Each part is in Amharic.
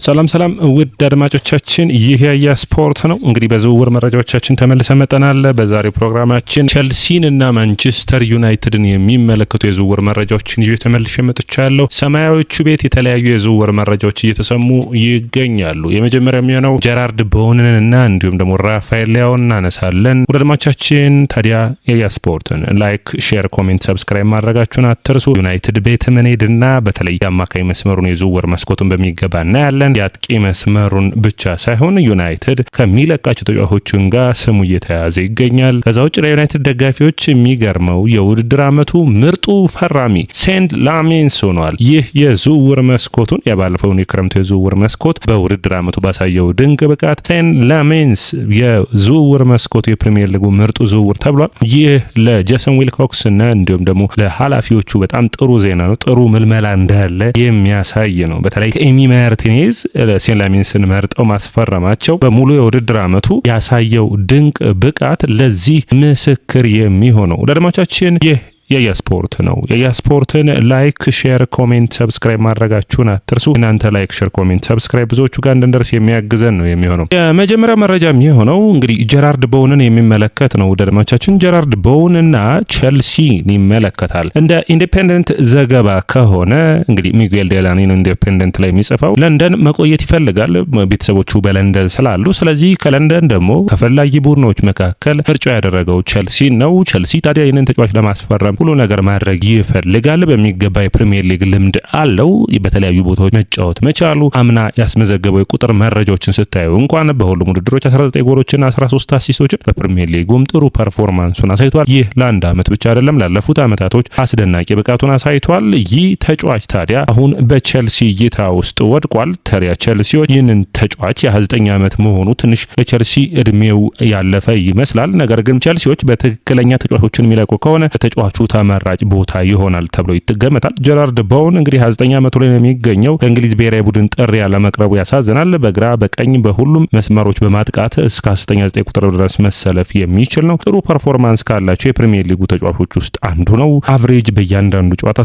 ሰላም ውድ አድማጮቻችን ይህ ያያ ስፖርት ነው። እንግዲህ በዝውውር መረጃዎቻችን ተመልሰን መጥተናል። በዛሬው ፕሮግራማችን ቸልሲን እና ማንቸስተር ዩናይትድን የሚመለከቱ የዝውውር መረጃዎችን ይዤ ተመልሼ መጥቻለሁ። ሰማያዊዎቹ ቤት የተለያዩ የዝውውር መረጃዎች እየተሰሙ ይገኛሉ። የመጀመሪያው የሚሆነው ጀራርድ ቦውንን እና እንዲሁም ደግሞ ራፋኤል ሊያውን እናነሳለን። ውድ አድማጮቻችን ታዲያ ያያ ስፖርትን ላይክ፣ ሼር፣ ኮሜንት፣ ሰብስክራይብ ማድረጋችሁን አትርሱ። ዩናይትድ ቤት ምንሄድና በተለይ የአማካይ መስመሩን የዝውውር መስኮቱን በሚገባ እናያለን። የአጥቂ መስመሩን ብቻ ሳይሆን ዩናይትድ ከሚለቃቸው ተጫዋቾችን ጋር ስሙ እየተያዘ ይገኛል። ከዛ ውጭ ለዩናይትድ ደጋፊዎች የሚገርመው የውድድር ዓመቱ ምርጡ ፈራሚ ሴንት ላሜንስ ሆኗል። ይህ የዝውውር መስኮቱን ያባለፈውን የክረምቱ የዝውውር መስኮት በውድድር ዓመቱ ባሳየው ድንቅ ብቃት ሴንት ላሜንስ የዝውውር መስኮቱ የፕሪሚየር ሊጉ ምርጡ ዝውውር ተብሏል። ይህ ለጄሰን ዊልኮክስ እና እንዲሁም ደግሞ ለኃላፊዎቹ በጣም ጥሩ ዜና ነው። ጥሩ ምልመላ እንዳለ የሚያሳይ ነው። በተለይ ከኤሚ ማርቲኔዝ ሴንት ላሜንስን መርጠው ማስፈረማቸው በሙሉ የውድድር ዓመቱ ያሳየው ድንቅ ብቃት ለዚህ ምስክር የሚሆነው ለአድማጮቻችን ይህ ያያ ስፖርት ነው። ያያ ስፖርትን ላይክ፣ ሼር፣ ኮሜንት፣ ሰብስክራይብ ማድረጋችሁን አትርሱ። እናንተ ላይክ፣ ሼር፣ ኮሜንት፣ ሰብስክራይብ ብዙዎቹ ጋር እንድንደርስ የሚያግዘን ነው የሚሆነው። የመጀመሪያው መረጃ የሚሆነው እንግዲህ ጀራርድ ቦውንን የሚመለከት ነው። አድማጮቻችን ጀራርድ ቦውንና ቸልሲን ይመለከታል። እንደ ኢንዲፔንደንት ዘገባ ከሆነ እንግዲህ ሚጉኤል ዴላኒ ነው ኢንዲፔንደንት ላይ የሚጽፈው ለንደን መቆየት ይፈልጋል። ቤተሰቦቹ በለንደን ስላሉ ስለዚህ ከለንደን ደግሞ ከፈላጊ ቡድኖች መካከል ምርጫ ያደረገው ቸልሲ ነው። ቸልሲ ታዲያ ይህንን ተጫዋች ለማስፈረም ሁሉ ነገር ማድረግ ይፈልጋል። በሚገባ የፕሪሚየር ሊግ ልምድ አለው። በተለያዩ ቦታዎች መጫወት መቻሉ አምና ያስመዘገበው የቁጥር መረጃዎችን ስታዩ እንኳን በሁሉም ውድድሮች 19 ጎሎችና 13 አሲስቶችን በፕሪሚየር ሊጉም ጥሩ ፐርፎርማንሱን አሳይቷል። ይህ ለአንድ ዓመት ብቻ አይደለም፣ ላለፉት ዓመታቶች አስደናቂ ብቃቱን አሳይቷል። ይህ ተጫዋች ታዲያ አሁን በቸልሲ እይታ ውስጥ ወድቋል። ታዲያ ቸልሲዎች ይህንን ተጫዋች የ29 ዓመት መሆኑ ትንሽ ለቸልሲ እድሜው ያለፈ ይመስላል። ነገር ግን ቸልሲዎች በትክክለኛ ተጫዋቾችን የሚለቁ ከሆነ ተጫዋቹ ተመራጭ ቦታ ይሆናል ተብሎ ይገመታል። ጀራርድ ቦውን እንግዲህ 29 ዓመቱ ላይ ነው የሚገኘው። ከእንግሊዝ ብሔራዊ ቡድን ጥሪ ያለመቅረቡ ያሳዝናል። በግራ በቀኝ በሁሉም መስመሮች በማጥቃት እስከ 9 ቁጥር ድረስ መሰለፍ የሚችል ነው። ጥሩ ፐርፎርማንስ ካላቸው የፕሪሚየር ሊጉ ተጫዋቾች ውስጥ አንዱ ነው። አቨሬጅ በእያንዳንዱ ጨዋታ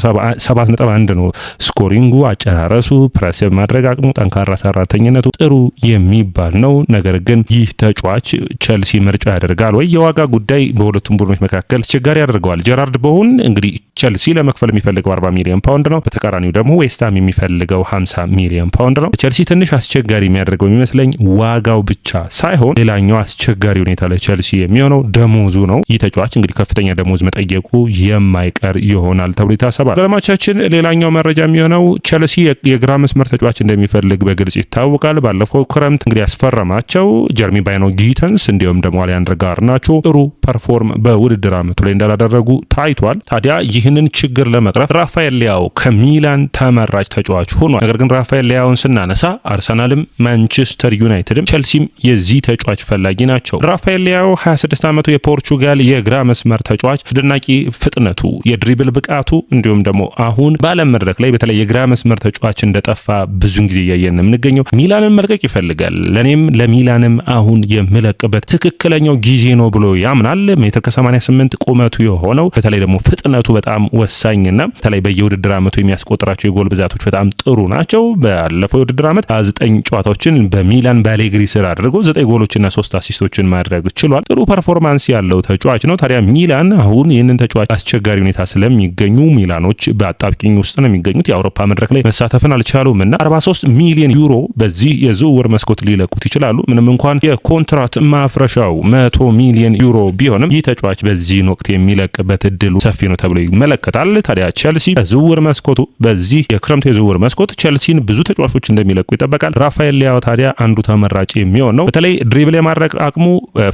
7.1 ነው። ስኮሪንጉ፣ አጨራረሱ፣ ፕሬስ ማድረግ አቅሙ፣ ጠንካራ ሰራተኝነቱ ጥሩ የሚባል ነው። ነገር ግን ይህ ተጫዋች ቸልሲ ምርጫ ያደርጋል ወይ? የዋጋ ጉዳይ በሁለቱም ቡድኖች መካከል አስቸጋሪ ያደርገዋል። ጀራርድ ቦውን እንግዲህ ቸልሲ ለመክፈል የሚፈልገው 40 ሚሊዮን ፓውንድ ነው። በተቃራኒው ደግሞ ዌስትሃም የሚፈልገው 50 ሚሊዮን ፓውንድ ነው። ቸልሲ ትንሽ አስቸጋሪ የሚያደርገው የሚመስለኝ ዋጋው ብቻ ሳይሆን ሌላኛው አስቸጋሪ ሁኔታ ለቸልሲ የሚሆነው ደሞዙ ነው። ይህ ተጫዋች እንግዲህ ከፍተኛ ደሞዝ መጠየቁ የማይቀር ይሆናል ተብሎ ይታሰባል። አድማጮቻችን ሌላኛው መረጃ የሚሆነው ቸልሲ የግራ መስመር ተጫዋች እንደሚፈልግ በግልጽ ይታወቃል። ባለፈው ክረምት እንግዲህ ያስፈረማቸው ጀርሚ ባይኖ ጊተንስ እንዲሁም ደግሞ አሊያንድር ጋርናቾ ጥሩ ፐርፎርም በውድድር ዓመቱ ላይ እንዳላደረጉ ታይቷል። ታዲያ ይህንን ችግር ለመቅረፍ ራፋኤል ሊያው ከሚላን ተመራጭ ተጫዋች ሆኗል። ነገር ግን ራፋኤል ሊያውን ስናነሳ አርሰናልም ማንቸስተር ዩናይትድም ቸልሲም የዚህ ተጫዋች ፈላጊ ናቸው። ራፋኤል ሊያው 26 ዓመቱ የፖርቹጋል የግራ መስመር ተጫዋች አስደናቂ ፍጥነቱ፣ የድሪብል ብቃቱ እንዲሁም ደግሞ አሁን በዓለም መድረክ ላይ በተለይ የግራ መስመር ተጫዋች እንደጠፋ ብዙን ጊዜ እያየን የምንገኘው ሚላንን መልቀቅ ይፈልጋል። ለኔም ለሚላንም አሁን የምለቅበት ትክክለኛው ጊዜ ነው ብሎ ያምናል። ሜትር ከ88 ቁመቱ የሆነው በተለይ ደግሞ ፍጥነቱ በጣም ወሳኝና በተለይ በየውድድር ዓመቱ የሚያስቆጥራቸው የጎል ብዛቶች በጣም ጥሩ ናቸው። ባለፈው የውድድር ዓመት 9 ጨዋታዎችን በሚላን በአሌግሪ ስር አድርጎ 9 ጎሎችና 3 አሲስቶችን ማድረግ ችሏል። ጥሩ ፐርፎርማንስ ያለው ተጫዋች ነው። ታዲያ ሚላን አሁን ይህንን ተጫዋች አስቸጋሪ ሁኔታ ስለሚገኙ ሚላኖች በአጣብቂኝ ውስጥ ነው የሚገኙት። የአውሮፓ መድረክ ላይ መሳተፍን አልቻሉም እና 43 ሚሊዮን ዩሮ በዚህ የዝውውር መስኮት ሊለቁት ይችላሉ። ምንም እንኳን የኮንትራት ማፍረሻው 100 ሚሊዮን ዩሮ ቢሆንም ይህ ተጫዋች በዚህን ወቅት የሚለቅበት እድሉ ሰፊ ነው ተብሎ ይመለከታል። ታዲያ ቸልሲ በዝውውር መስኮቱ በዚህ የክረምቱ የዝውውር መስኮት ቸልሲን ብዙ ተጫዋቾች እንደሚለቁ ይጠበቃል። ራፋኤል ሊያው ታዲያ አንዱ ተመራጭ የሚሆን ነው። በተለይ ድሪብል የማድረግ አቅሙ፣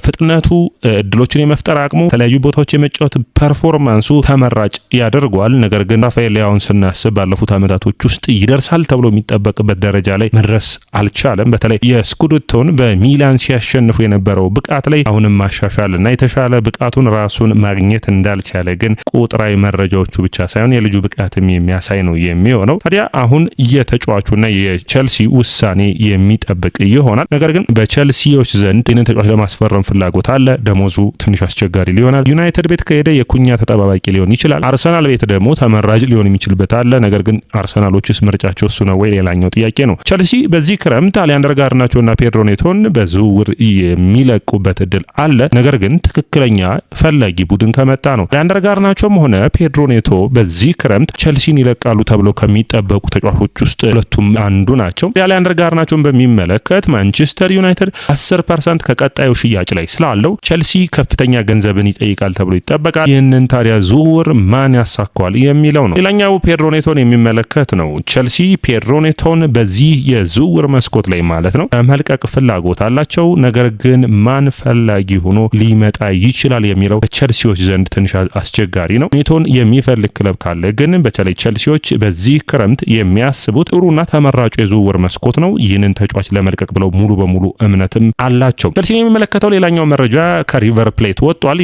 ፍጥነቱ፣ እድሎችን የመፍጠር አቅሙ፣ የተለያዩ ቦታዎች የመጫወት ፐርፎርማንሱ ተመራጭ ያደርገዋል። ነገር ግን ራፋኤል ሊያውን ስናስብ ባለፉት ዓመታቶች ውስጥ ይደርሳል ተብሎ የሚጠበቅበት ደረጃ ላይ መድረስ አልቻለም። በተለይ የስኩዴቶን በሚላን ሲያሸንፉ የነበረው ብቃት ላይ አሁንም ማሻሻልና የተሻለ ብቃቱን ራሱን ማግኘት እንዳልቻለ ግን ቁጥራዊ መረጃዎቹ ብቻ ሳይሆን የልጁ ብቃትም የሚያሳይ ነው የሚሆነው። ታዲያ አሁን የተጫዋቹና የቸልሲ ውሳኔ የሚጠብቅ ይሆናል። ነገር ግን በቸልሲዎች ዘንድ ይህንን ተጫዋች ለማስፈረም ፍላጎት አለ። ደሞዙ ትንሽ አስቸጋሪ ሊሆናል። ዩናይትድ ቤት ከሄደ የኩኛ ተጠባባቂ ሊሆን ይችላል። አርሰናል ቤት ደግሞ ተመራጭ ሊሆን የሚችልበት አለ። ነገር ግን አርሰናሎችስ ምርጫቸው እሱ ነው ወይ? ሌላኛው ጥያቄ ነው። ቸልሲ በዚህ ክረምት አሊያንደር ጋርናቾና ፔድሮ ኔቶን በዝውውር የሚለቁበት እድል አለ። ነገር ግን ትክክለኛ ፈላጊ ቡድን ከመጣ ነው። አሊያንደር ጋርናቾም ሆነ ፔድሮ ኔቶ በዚህ ክረምት ቸልሲን ይለቃሉ ተብሎ ከሚጠበቁ ተጫዋቾች ውስጥ ሁለቱም አንዱ ናቸው። አሊያንደር ጋርናቾን በሚመለከት ማንቸስተር ዩናይትድ 10% ከቀጣዩ ሽያጭ ላይ ስላለው ቸልሲ ከፍተኛ ገንዘብን ይጠይቃል ተብሎ ይጠበቃል። ይህንን ታዲያ ዝውውር ማን ያሳኳል የሚለው ነው። ሌላኛው ፔድሮ ኔቶን የሚመለከት ነው። ቸልሲ ፔድሮ ኔቶን በዚህ የዝውውር መስኮት ላይ ማለት ነው መልቀቅ ፍላጎት አላቸው። ነገር ግን ማን ፈላጊ ሆኖ ሊመጣ ይችላል የሚለው በቸልሲዎች ዘንድ ትንሽ አስቸጋሪ ነው። ኔቶን የሚፈልግ ክለብ ካለ ግን በተለይ ቸልሲዎች በዚህ ክረምት የሚያስቡት ጥሩና ተመራጩ የዝውውር መስኮት ነው። ይህንን ተጫዋች ለመልቀቅ ብለው ሙሉ በሙሉ እምነትም አላቸው። ቸልሲን የሚመለከተው ሌላኛው መረጃ ከሪቨር ፕሌት ወጥቷል።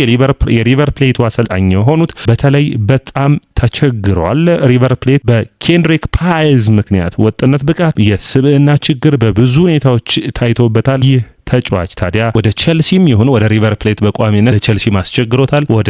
የሪቨር ፕሌቱ አሰልጣኝ የሆኑት በተለይ በጣም ተቸግረዋል። ሪቨር ፕሌት በኬንድሪክ ፓይዝ ምክንያት ወጥነት፣ ብቃት፣ የስብዕና ችግር በብዙ ሁኔታዎች ታይቶበታል። ይህ ተጫዋች ታዲያ ወደ ቸልሲም ይሁን ወደ ሪቨር ፕሌት በቋሚነት ቸልሲ ማስቸግሮታል። ወደ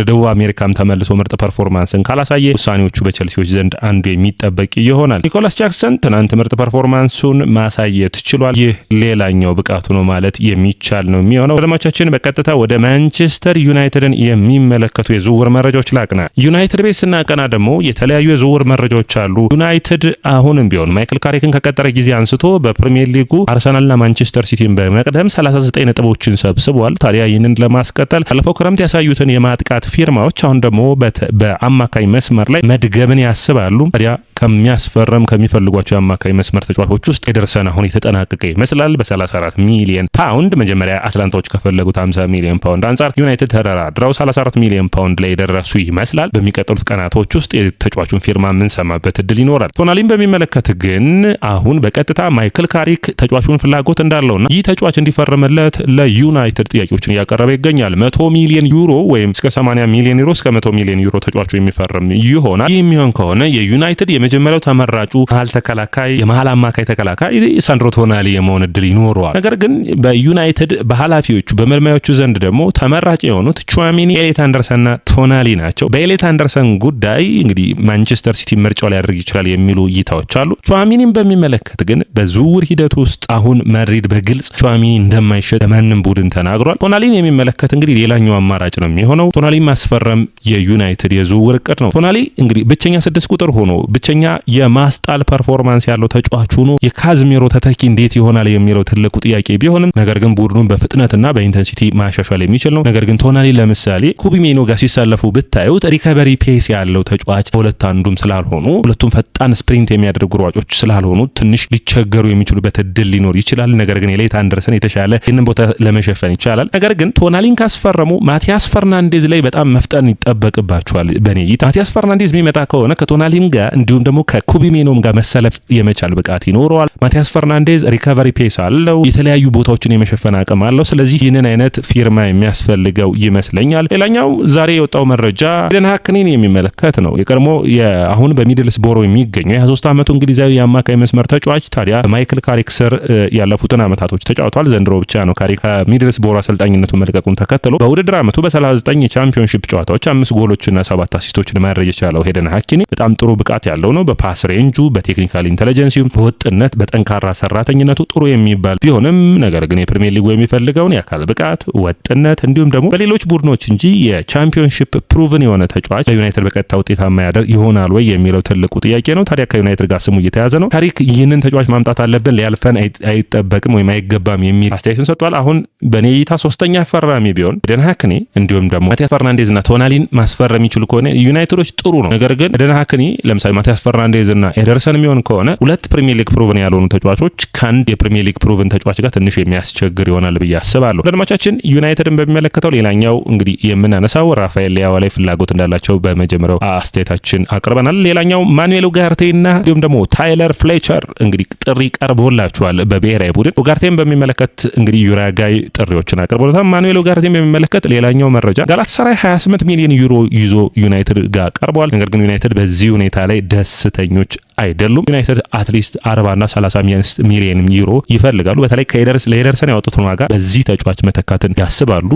ደቡብ አሜሪካም ተመልሶ ምርጥ ፐርፎርማንስን ካላሳየ ውሳኔዎቹ በቸልሲዎች ዘንድ አንዱ የሚጠበቅ ይሆናል። ኒኮላስ ጃክሰን ትናንት ምርጥ ፐርፎርማንሱን ማሳየት ችሏል። ይህ ሌላኛው ብቃቱ ነው ማለት የሚቻል ነው የሚሆነው። አድማጮቻችን በቀጥታ ወደ ማንቸስተር ዩናይትድን የሚመለከቱ የዝውውር መረጃዎች ላቅና። ዩናይትድ ቤት ስናቀና ደግሞ የተለያዩ የዝውውር መረጃዎች አሉ። ዩናይትድ አሁንም ቢሆን ማይክል ካሪክን ከቀጠረ ጊዜ አንስቶ በፕሪሚየር ሊጉ አርሰናልና ማንቸስተር ሲቲ በመቅደም 39 ነጥቦችን ሰብስቧል። ታዲያ ይህንን ለማስቀጠል ባለፈው ክረምት ያሳዩትን የማጥቃት ፊርማዎች አሁን ደግሞ በአማካኝ መስመር ላይ መድገምን ያስባሉ። ታዲያ ከሚፈልጓቸው የአማካኝ መስመር ተጫዋቾች ውስጥ ኤደርሰን አሁን የተጠናቀቀ ይመስላል። በ34 ሚሊዮን ፓውንድ መጀመሪያ አትላንታዎች ከፈለጉት 50 ሚሊዮን ፓውንድ አንጻር ዩናይትድ ተደራድረው 34 ሚሊዮን ፓውንድ ላይ የደረሱ ይመስላል። በሚቀጥሉት ቀናቶች ውስጥ የተጫዋቹን ፊርማ የምንሰማበት እድል ይኖራል። ቶናሊን በሚመለከት ግን አሁን በቀጥታ ማይክል ካሪክ ተጫዋቹን ፍላጎት እንዳለውና ይህ ተጫዋች እንዲፈርምለት ለዩናይትድ ጥያቄዎችን እያቀረበ ይገኛል። 100 ሚሊዮን ዩሮ ወይም እስከ 80 ሚሊዮን ዩሮ እስከ 100 ሚሊዮን ዩሮ ተጫዋቹ የሚፈርም ይሆናል። ይህ የሚሆን ከሆነ የዩናይትድ የመጀመሪያው ተመራጩ የመሃል አማካይ ተከላካይ ሳንድሮ ቶናሊ የመሆን እድል ይኖረዋል። ነገር ግን በዩናይትድ በኃላፊዎቹ በመልማዮቹ ዘንድ ደግሞ ተመራጭ የሆኑት ቹዋሚኒ፣ ኤሌት አንደርሰንና ቶናሊ ናቸው። በኤሌት አንደርሰን ጉዳይ እንግዲህ ማንቸስተር ሲቲ ምርጫው ሊያደርግ ይችላል የሚሉ እይታዎች አሉ። ቹዋሚኒን በሚመለከት ግን በዝውውር ሂደት ውስጥ አሁን መድሪድ በግልጽ ቹዋሚኒ እንደማይሸጥ ለማንም ቡድን ተናግሯል። ቶናሊን የሚመለከት እንግዲህ ሌላኛው አማራጭ ነው የሚሆነው። ቶናሊን ማስፈረም የዩናይትድ የዝውውር እቅድ ነው። ቶናሊ እንግዲህ ብቸኛ 6 ቁጥር ሆኖ ብቸኛ የማስጣል ፐርፎርማንስ ያለው ተጫዋች ሆኖ የካዝሜሮ ተተኪ እንዴት ይሆናል የሚለው ትልቁ ጥያቄ ቢሆንም ነገር ግን ቡድኑን በፍጥነትና በኢንተንሲቲ ማሻሻል የሚችል ነው። ነገር ግን ቶናሊ ለምሳሌ ኩቢሜኖ ጋር ሲሰለፉ ብታዩት ሪከቨሪ ፔስ ያለው ተጫዋች ሁለት አንዱም ስላልሆኑ ሁለቱም ፈጣን ስፕሪንት የሚያደርጉ ሯጮች ስላልሆኑ ትንሽ ሊቸገሩ የሚችሉበት እድል ሊኖር ይችላል። ነገር ግን ኤሌት አንደርሰን የተሻለ ይህንን ቦታ ለመሸፈን ይቻላል። ነገር ግን ቶናሊን ካስፈረሙ ማቲያስ ፈርናንዴዝ ላይ በጣም መፍጠን ይጠበቅባቸዋል። በኔ እይታ ማቲያስ ፈርናንዴዝ የሚመጣ ከሆነ ከቶናሊን ጋር እንዲሁም ደግሞ ከኩቢሜኖም ጋር መሰለፍ የመቻል ብቃት ይኖረዋል። ማቲያስ ፈርናንዴዝ ሪከቨሪ ፔስ አለው፣ የተለያዩ ቦታዎችን የመሸፈን አቅም አለው። ስለዚህ ይህንን አይነት ፊርማ የሚያስፈልገው ይመስለኛል። ሌላኛው ዛሬ የወጣው መረጃ ኤደን ሃክኒን የሚመለከት ነው። የቀድሞ አሁን በሚድልስቦሮ የሚገኘው የ23 ዓመቱ እንግሊዛዊ የአማካይ መስመር ተጫዋች ታዲያ ማይክል ካሪክ ስር ያለፉትን ዓመታቶች ተጫውቷል። ዘንድሮ ብቻ ነው ካሪክ ከሚድልስቦሮ አሰልጣኝነቱ መልቀቁን ተከትሎ በውድድር ዓመቱ በ39 የቻምፒዮንሺፕ ጨዋታዎች 5 ጎሎችና 7 አሲስቶችን ማድረግ የቻለው ኤደን ሃክኒ በጣም ጥሩ ብቃት ያለው ነው። በፓስ ሬንጁ፣ በቴክኒካል ኢንተለጀንሲው፣ በወጥነት፣ በጠንካራ ሰራተኝነቱ ጥሩ የሚባል ቢሆንም ነገር ግን የፕሪሚየር ሊጉ የሚፈልገውን የአካል ብቃት፣ ወጥነት እንዲሁም ደግሞ በሌሎች ቡድኖች እንጂ የቻምፒዮንሺፕ ፕሩቭን የሆነ ተጫዋች ለዩናይትድ በቀጥታ ውጤታማ ይሆናል ወይ የሚለው ትልቁ ጥያቄ ነው። ታዲያ ከዩናይትድ ጋር ስሙ እየተያዘ ነው። ካሪክ ይህንን ተጫዋች ማምጣት አለብን፣ ሊያልፈን አይጠበቅም ወይም አይገባም የሚል አስተያየትን ሰጥቷል። አሁን በኔ እይታ ሶስተኛ ፈራሚ ቢሆን ኤደን ሃክኒ እንዲሁም ደግሞ ማቲያስ ፈርናንዴዝ እና ቶናሊን ማስፈረም የሚችሉ ከሆነ ዩናይትዶች ጥሩ ነው። ነገር ግን ኤደን ሃክኒ ለምሳሌ ማቲያስ ፈርናንዴዝ እና ኤደርሰን የሚሆን ከሆነ ሁለት ፕሪሚየር ሊግ ፕሩቭን ያልሆኑ ተጫዋቾች ከአንድ የፕሪሚየር ሊግ ፕሩቭን ተጫዋች ጋር ትንሽ የሚያስቸግር ይሆናል ብዬ አስባለሁ። ለአድማቻችን ዩናይትድን በሚመለከተው ሌላኛው እንግዲህ የምናነሳው ራፋኤል ሊያዋ ላይ ፍላጎት እንዳላቸው በመጀመሪያው አስተያየታችን አቅርበናል። ሌላኛው ማኑኤል ኡጋርቴና እንዲሁም ደግሞ ታይለር ፍሌቸር እንግዲህ ጥሪ ቀርቦላቸዋል በብሔራዊ ቡድን። ኡጋርቴን በሚመለከት እንግዲህ ዩራጋይ ጥሪዎችን አቅርቦታል። ማኑኤል ኡጋርቴን በሚመለከት ሌላኛው መረጃ ጋላታሳራይ 28 ሚሊዮን ዩሮ ይዞ ዩናይትድ ጋር ቀርቧል። ነገር ግን ዩናይትድ በዚህ ሁኔታ ላይ ደስተኞች አይደሉም። ዩናይትድ አትሊስት 40 እና 30 ሚሊዮን ዩሮ ይፈልጋሉ። በተለይ ለኤደርሰን ያወጡትን ዋጋ በዚህ ተጫዋች መተካትን ያስባሉ።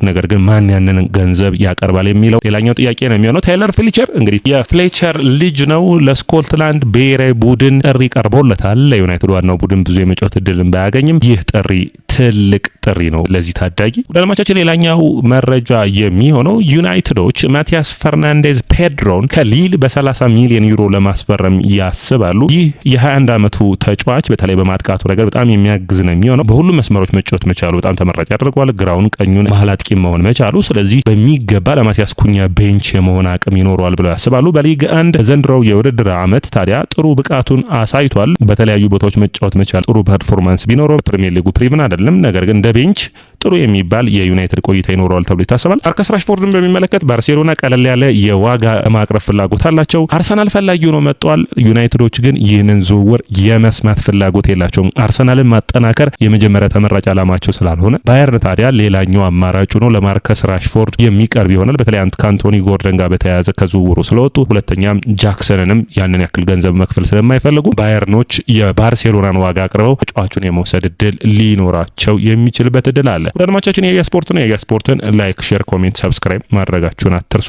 ነገር ግን ማን ያንን ገንዘብ ያቀርባል የሚለው ሌላኛው ጥያቄ ነው የሚሆነው። ታይለር ፍሌቸር እንግዲህ የፍሌቸር ልጅ ነው። ለስኮትላንድ ብሔራዊ ቡድን ጥሪ ቀርቦለታል። ለዩናይትድ ዋናው ቡድን ብዙ የመጫወት እድልን ባያገኝም ይህ ጥሪ ትልቅ ጥሪ ነው ለዚህ ታዳጊ። ወዳጆቻችን ሌላኛው መረጃ የሚሆነው ዩናይትዶች ማቲያስ ፈርናንዴዝ ፔድሮን ከሊል በ30 ሚሊዮን ዩሮ ለማስፈረም ያስባሉ። ይህ የ21 ዓመቱ ተጫዋች በተለይ በማጥቃቱ ረገድ በጣም የሚያግዝ ነው የሚሆነው። በሁሉም መስመሮች መጫወት መቻሉ በጣም ተመራጭ ያደርገዋል። ግራውን ቀኙን መሀል አጥቂ መሆን መቻሉ ስለዚህ በሚገባ ለማቲያስ ኩኛ ቤንች የመሆን አቅም ይኖረዋል ብለው ያስባሉ። በሊግ 1 ዘንድሮው የውድድር ዓመት ታዲያ ጥሩ ብቃቱን አሳይቷል። በተለያዩ ቦታዎች መጫወት መቻል ጥሩ ፐርፎርማንስ ቢኖረው ፕሪሚየር ሊጉ ፕሪምን አይደለም። ነገር ግን እንደ ቤንች ጥሩ የሚባል የዩናይትድ ቆይታ ይኖረዋል ተብሎ ይታሰባል። ማርከስ ራሽፎርድን በሚመለከት ባርሴሎና ቀለል ያለ የዋጋ ማቅረብ ፍላጎት አላቸው። አርሰናል ፈላጊ ሆኖ መጥቷል። ዩናይትዶች ግን ይህንን ዝውውር የመስማት ፍላጎት የላቸውም። አርሰናልን ማጠናከር የመጀመሪያ ተመራጭ ዓላማቸው ስላልሆነ ባየርን ታዲያ ሌላኛው አማራጭ ነው ለማርከስ ራሽፎርድ የሚቀርብ ይሆናል። በተለይ ከአንቶኒ ጎርደን ጋር በተያያዘ ከዝውውሩ ስለወጡ፣ ሁለተኛም ጃክሰንንም ያንን ያክል ገንዘብ መክፈል ስለማይፈልጉ ባየርኖች የባርሴሎናን ዋጋ አቅርበው ተጫዋቹን የመውሰድ እድል ሊኖራቸው የሚችልበት እድል አለ። ወዳጆቻችን የስፖርትን ላይክ፣ ሼር፣ ኮሜንት፣ ሰብስክራይብ ማድረጋችሁን አትርሱ።